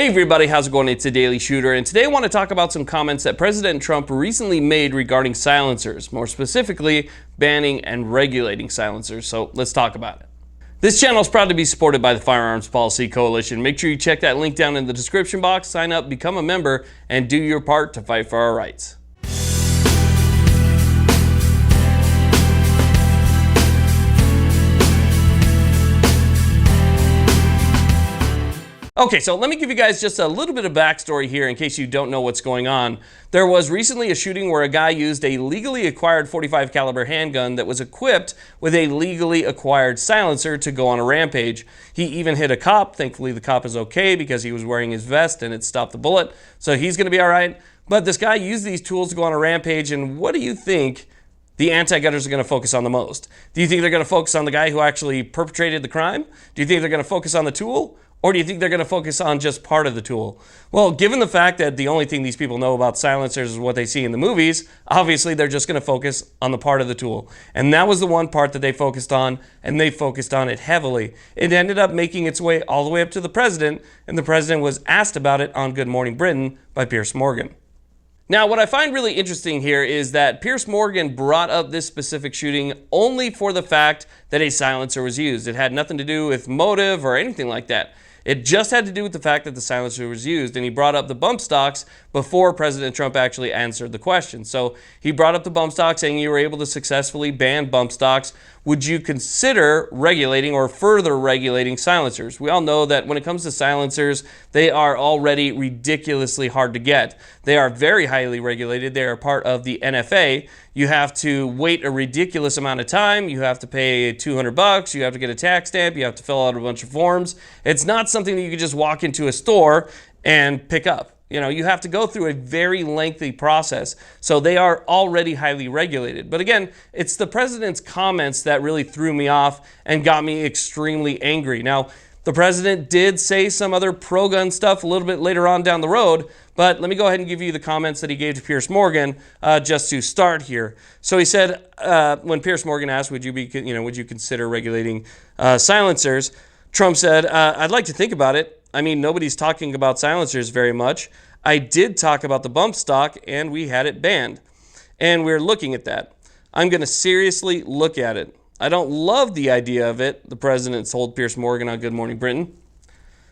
Hey everybody, how's it going? It's a Daily Shooter, and today I want to talk about some comments that President Trump recently made regarding silencers, more specifically banning and regulating silencers. So let's talk about it. This channel is proud to be supported by the Firearms Policy Coalition. Make sure you check that link down in the description box, sign up, become a member, and do your part to fight for our rights. Okay, so let me give you guys just a little bit of backstory here in case you don't know what's going on. There was recently a shooting where a guy used a legally acquired .45 caliber handgun that was equipped with a legally acquired silencer to go on a rampage. He even hit a cop. Thankfully, the cop is okay because he was wearing his vest and it stopped the bullet, so he's going to be all right. But this guy used these tools to go on a rampage, and what do you think the anti-gunners are going to focus on the most? Do you think they're going to focus on the guy who actually perpetrated the crime? Do you think they're going to focus on the tool? Or do you think they're going to focus on just part of the tool? Well, given the fact that the only thing these people know about silencers is what they see in the movies, obviously they're just going to focus on the part of the tool. And that was the one part that they focused on, and they focused on it heavily. It ended up making its way all the way up to the president, and the president was asked about it on Good Morning Britain by Piers Morgan. Now, what I find really interesting here is that Piers Morgan brought up this specific shooting only for the fact that a silencer was used. It had nothing to do with motive or anything like that. It just had to do with the fact that the silencer was used, and he brought up the bump stocks before President Trump actually answered the question. So he brought up the bump stocks, saying you were able to successfully ban bump stocks. Would you consider regulating or further regulating silencers? We all know that when it comes to silencers, they are already ridiculously hard to get. They are very highly regulated. They are part of the NFA. You have to wait a ridiculous amount of time. You have to pay $200. You have to get a tax stamp. You have to fill out a bunch of forms. It's not something that you can just walk into a store and pick up. You know, you have to go through a very lengthy process. So they are already highly regulated. But again, it's the president's comments that really threw me off and got me extremely angry. Now, the president did say some other pro-gun stuff a little bit later on down the road, but let me go ahead and give you the comments that he gave to Piers Morgan just to start here. So he said, when Piers Morgan asked, would you consider regulating silencers? Trump said, I'd like to think about it. I mean, nobody's talking about silencers very much. I did talk about the bump stock, and we had it banned. And we're looking at that. I'm going to seriously look at it. I don't love the idea of it, the president told Piers Morgan on Good Morning Britain.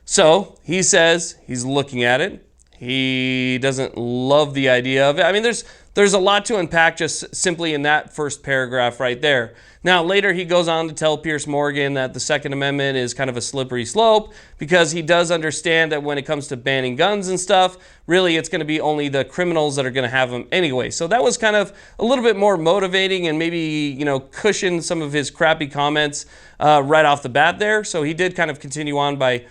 So he says he's looking at it. He doesn't love the idea of it. I mean, there's a lot to unpack just simply in that first paragraph right there. Now, later he goes on to tell Piers Morgan that the Second Amendment is kind of a slippery slope because he does understand that when it comes to banning guns and stuff, really it's going to be only the criminals that are going to have them anyway. So that was kind of a little bit more motivating and maybe, cushion some of his crappy comments right off the bat there. So he did kind of continue on by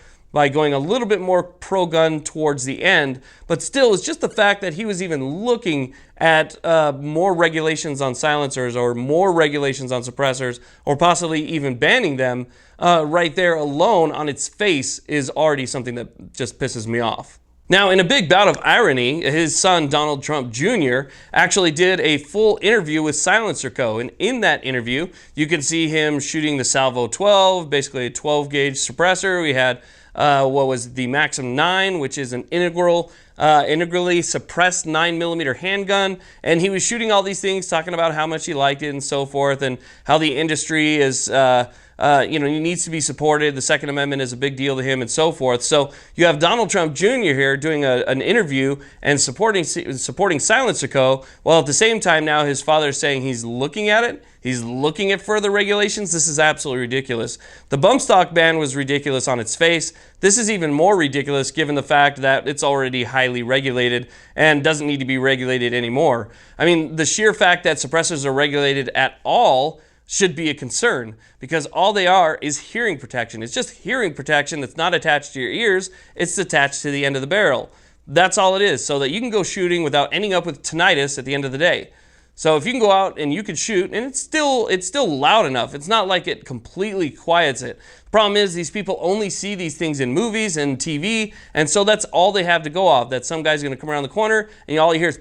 going a little bit more pro-gun towards the end, but still, it's just the fact that he was even looking at more regulations on silencers or more regulations on suppressors or possibly even banning them right there alone on its face is already something that just pisses me off. Now, in a big bout of irony, his son, Donald Trump Jr., actually did a full interview with Silencer Co. And in that interview, you can see him shooting the Salvo 12, basically a 12-gauge suppressor. We had what was the Maxim 9, which is an integrally suppressed 9mm handgun. And he was shooting all these things, talking about how much he liked it and so forth, and how the industry is, he needs to be supported. The Second Amendment is a big deal to him and so forth. So you have Donald Trump Jr. here doing an interview and supporting Silencer Co. While at the same time now his father is saying he's looking at it. He's looking at further regulations. This is absolutely ridiculous. The bump stock ban was ridiculous on its face. This is even more ridiculous given the fact that it's already highly regulated and doesn't need to be regulated anymore. I mean, the sheer fact that suppressors are regulated at all should be a concern because all they are is hearing protection. It's just hearing protection that's not attached to your ears. It's attached to the end of the barrel. That's all it is, so that you can go shooting without ending up with tinnitus at the end of the day. So if you can go out and you can shoot, and it's still loud enough. It's not like it completely quiets it. The problem is these people only see these things in movies and TV, and so that's all they have to go off. That some guy's going to come around the corner, and all you hear is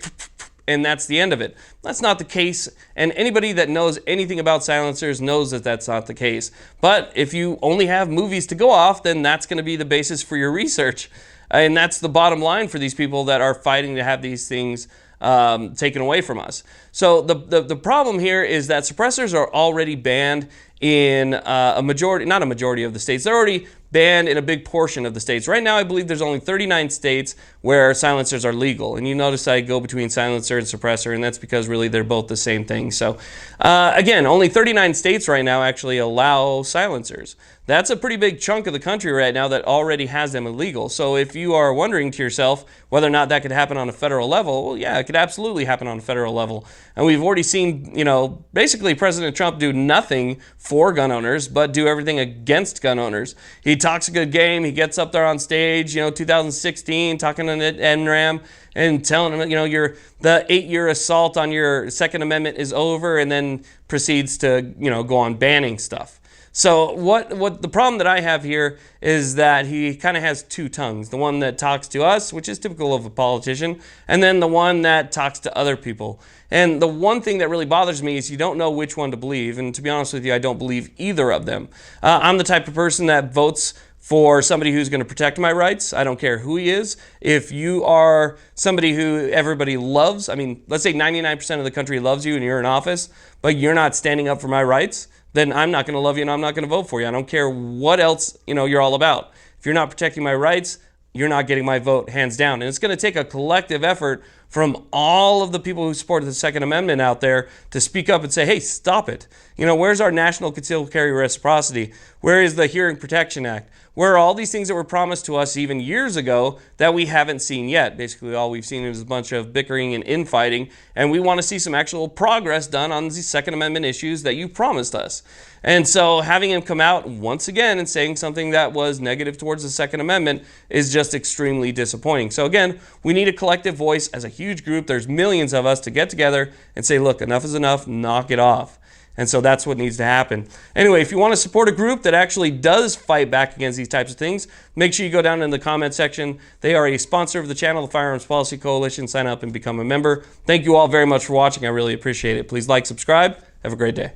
and that's the end of it. That's not the case, and anybody that knows anything about silencers knows that that's not the case. But if you only have movies to go off, then that's going to be the basis for your research. And that's the bottom line for these people that are fighting to have these things taken away from us. So the problem here is that suppressors are already banned in a majority, not a majority of the states. They're already banned in a big portion of the states. Right now, I believe there's only 39 states where silencers are legal. And you notice I go between silencer and suppressor, and that's because really they're both the same thing. So again, only 39 states right now actually allow silencers. That's a pretty big chunk of the country right now that already has them illegal. So if you are wondering to yourself whether or not that could happen on a federal level, well, yeah, it could absolutely happen on a federal level. And we've already seen, basically President Trump do nothing for gun owners, but do everything against gun owners. He talks a good game. He gets up there on stage, 2016, talking on NRAM and telling them, the 8-year assault on your Second Amendment is over, and then proceeds to, go on banning stuff. So what the problem that I have here is that he kind of has two tongues. The one that talks to us, which is typical of a politician, and then the one that talks to other people. And the one thing that really bothers me is you don't know which one to believe. And to be honest with you, I don't believe either of them. I'm the type of person that votes for somebody who's going to protect my rights. I don't care who he is. If you are somebody who everybody loves, let's say 99% of the country loves you and you're in office, but you're not standing up for my rights, then I'm not going to love you and I'm not going to vote for you. I don't care what else you're all about. If you're not protecting my rights, you're not getting my vote, hands down. And it's going to take a collective effort from all of the people who support the Second Amendment out there to speak up and say, hey, stop it. Where's our national concealed carry reciprocity? Where is the Hearing Protection Act? Where are all these things that were promised to us even years ago that we haven't seen yet? Basically, all we've seen is a bunch of bickering and infighting, and we want to see some actual progress done on these Second Amendment issues that you promised us. And so having him come out once again and saying something that was negative towards the Second Amendment is just extremely disappointing. So again, we need a collective voice as a huge group. There's millions of us to get together and say, look, enough is enough, knock it off. And so that's what needs to happen. Anyway, if you want to support a group that actually does fight back against these types of things, make sure you go down in the comment section. They are a sponsor of the channel, the Firearms Policy Coalition. Sign up and become a member. Thank you all very much for watching. I really appreciate it. Please like, subscribe. Have a great day.